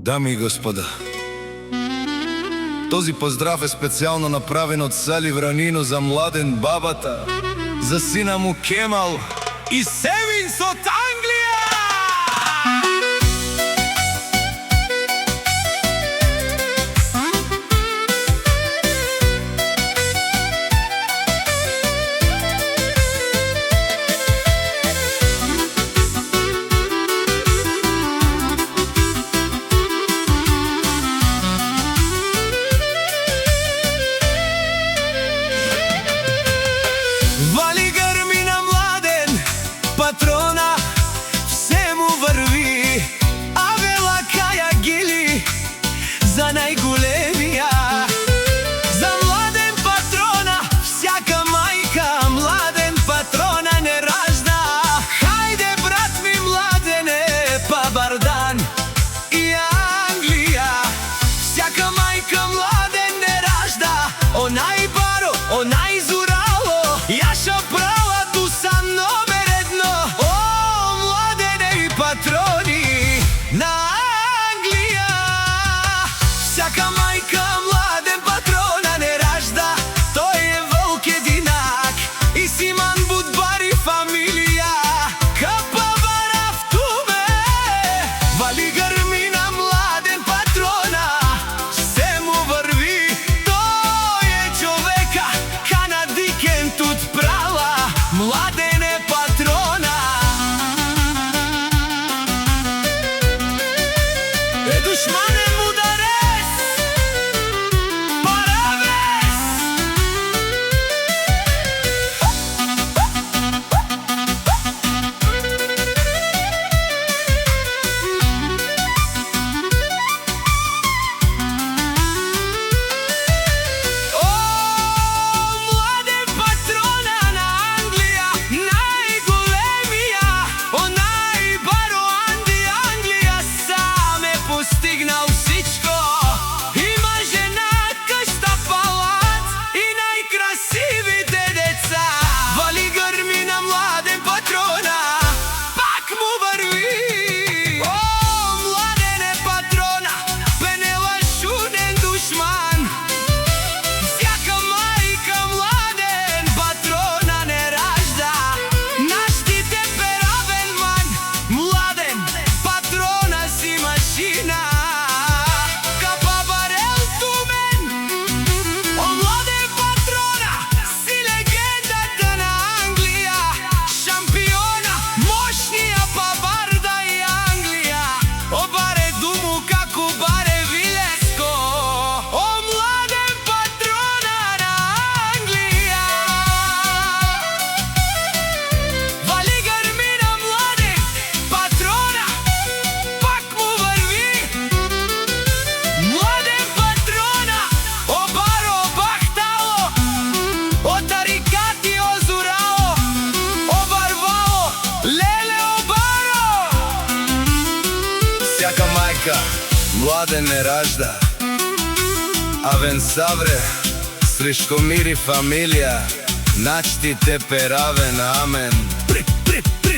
Дами и господа, този поздрав е специално направен от Сали Вранино за Младен бабата, за сина му Кемал и Севинс от Англия! Вали гърми на Младен, патрона, все му върви. Авела кая гили за най-големия. За Младен патрона, всяка майка Младен патрона не ражда. Хайде, брат ми, Младене, па Бардан и Англия. Всяка майка Младен не ражда. Онай баро, онай зурало, јаша права ту са номер едно. О, Младене и патрони на Англија. Всяка майка Младен патрона не ражда. Тој е вълк единак и Симан Будбари фамилија. Капа барав туме, вали гърми на Младен патрона, се му върви. Тој е човека канадикен тут права. Младен е патрона. Е душманен ударес, паравес. О, Младен патрона на Англија, најголемија. Онај баро Анди Англија, сам е постигнал всичко. Има жена, къща, палат и най-красивите деца. Вали гърми на Младен патрона, пак му върви. О, Младен е патрона, пенела шуден душман. Всяка майка Младен патрона не ражда. Наштите перавен ман, Младен патрона си машина. Капа барел тумен, о, Младен патрона си легендата на Англија. Шампиона, мощнија па Барда и Англија. О, баре думу како баре Вилеско. О, Младен патрона на Англија. Вали гърми на Младен патрона, пак му върви. Младен патрона, о, баро бахтало, о, тарикати озурало, о, барвало, леле, о, баро. Всяка майка Младен не ражда. Авен савре, сришко мири фамилија. Начтите перавен, амен. При